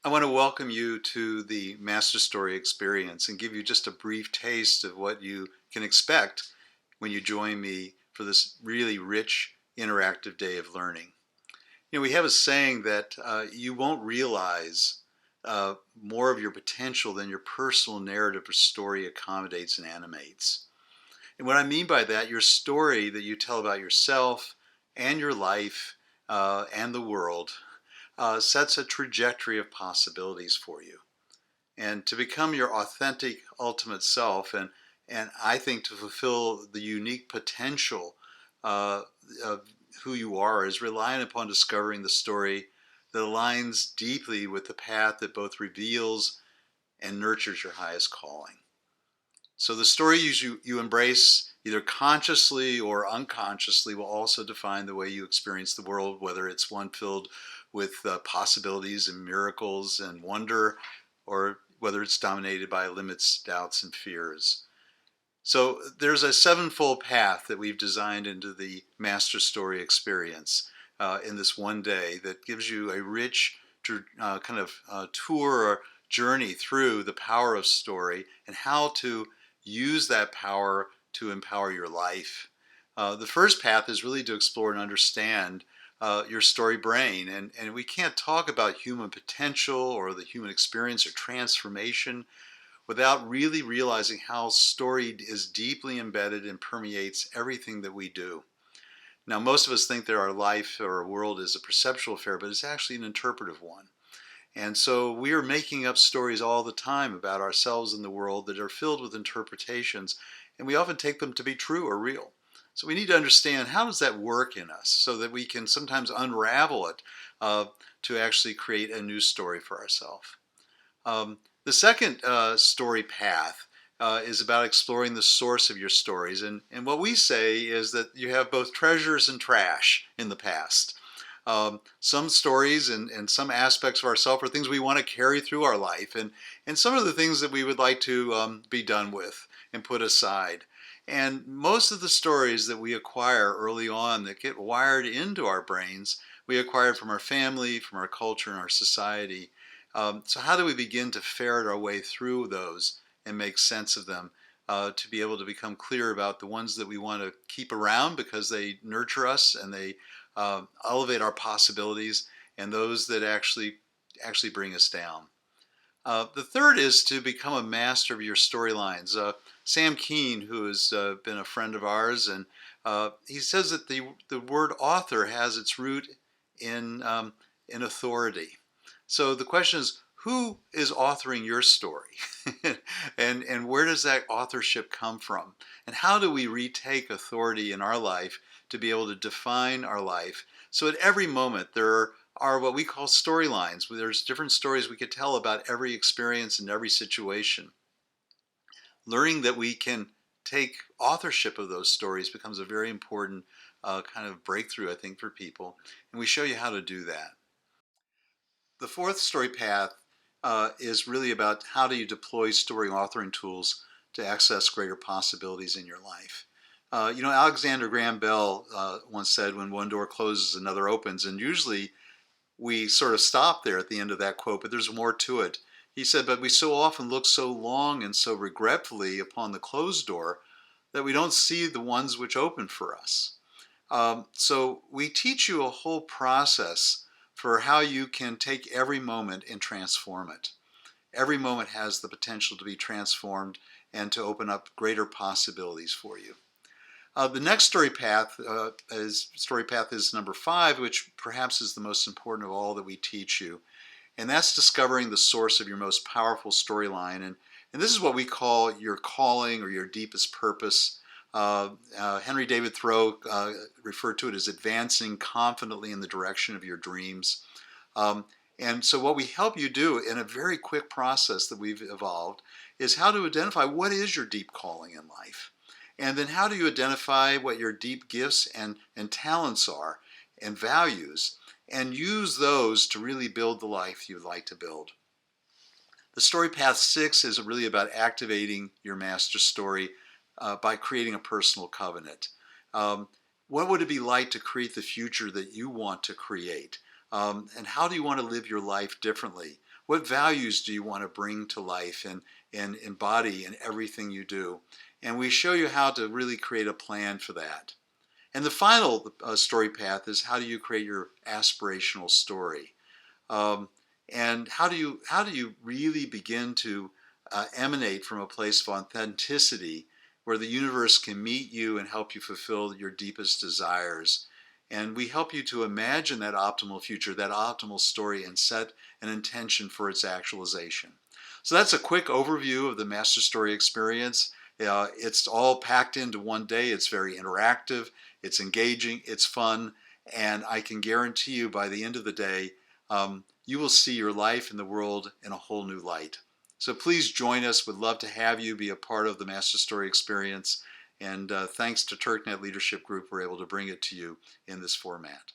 I want to welcome you to the MasterStory Experience and give you just a brief taste of what you can expect when you join me for this really rich, interactive day of learning. We have a saying that you won't realize more of your potential than your personal narrative or story accommodates and animates. And what I mean by that, your story that you tell about yourself and your life and the world sets a trajectory of possibilities for you. And to become your authentic, ultimate self, and I think to fulfill the unique potential uh, of who you are, is reliant upon discovering the story that aligns deeply with the path that both reveals and nurtures your highest calling. So the stories you embrace, either consciously or unconsciously, will also define the way you experience the world, whether it's one filled with possibilities and miracles and wonder, or whether it's dominated by limits, doubts, and fears. So there's a sevenfold path that we've designed into the MasterStory Experience in this one day that gives you a rich tour or journey through the power of story and how to use that power to empower your life. The first path is really to explore and understand your story brain. And we can't talk about human potential or the human experience or transformation without really realizing how story is deeply embedded and permeates everything that we do. Now, most of us think that our life or our world is a perceptual affair, but it's actually an interpretive one. And so we are making up stories all the time about ourselves and the world that are filled with interpretations, and we often take them to be true or real. So we need to understand, how does that work in us so that we can sometimes unravel it to actually create a new story for ourselves. The second story path is about exploring the source of your stories. And what we say is that you have both treasures and trash in the past. Some stories and some aspects of ourselves are things we want to carry through our life, and some of the things that we would like to be done with and put aside. And most of the stories that we acquire early on that get wired into our brains, we acquired from our family, from our culture, and our society. So how do we begin to ferret our way through those and make sense of them to be able to become clear about the ones that we want to keep around because they nurture us and they elevate our possibilities, and those that actually bring us down. The third is to become a master of your storylines. Sam Keen, who has been a friend of ours, and he says that the word author has its root in authority. So the question is, who is authoring your story? And where does that authorship come from? And how do we retake authority in our life to be able to define our life? So at every moment there are what we call storylines. There's different stories we could tell about every experience and every situation. Learning that we can take authorship of those stories becomes a very important kind of breakthrough, I think, for people. And we show you how to do that. The fourth story path is really about how do you deploy story authoring tools to access greater possibilities in your life. Alexander Graham Bell once said, when one door closes, another opens. And usually we sort of stop there at the end of that quote, but there's more to it. He said, but we so often look so long and so regretfully upon the closed door that we don't see the ones which open for us. So we teach you a whole process for how you can take every moment and transform it. Every moment has the potential to be transformed and to open up greater possibilities for you. The next story path is number 5, which perhaps is the most important of all that we teach you. And that's discovering the source of your most powerful storyline. And this is what we call your calling or your deepest purpose. Henry David Thoreau referred to it as advancing confidently in the direction of your dreams. And so what we help you do in a very quick process that we've evolved is how to identify what is your deep calling in life. And then how do you identify what your deep gifts and talents are and values, and use those to really build the life you'd like to build. The story path 6 is really about activating your master story by creating a personal covenant. What would it be like to create the future that you want to create? And how do you want to live your life differently? What values do you want to bring to life and embody in everything you do? And we show you how to really create a plan for that. And the final story path is how do you create your aspirational story? Um, and how do you really begin to emanate from a place of authenticity where the universe can meet you and help you fulfill your deepest desires? And we help you to imagine that optimal future, that optimal story, and set an intention for its actualization. So that's a quick overview of the Master Story Experience. It's all packed into one day. It's very interactive, it's engaging, it's fun, and I can guarantee you by the end of the day, you will see your life and the world in a whole new light. So please join us. We'd love to have you be a part of the Master Story Experience. And thanks to TurkNet Leadership Group, we're able to bring it to you in this format.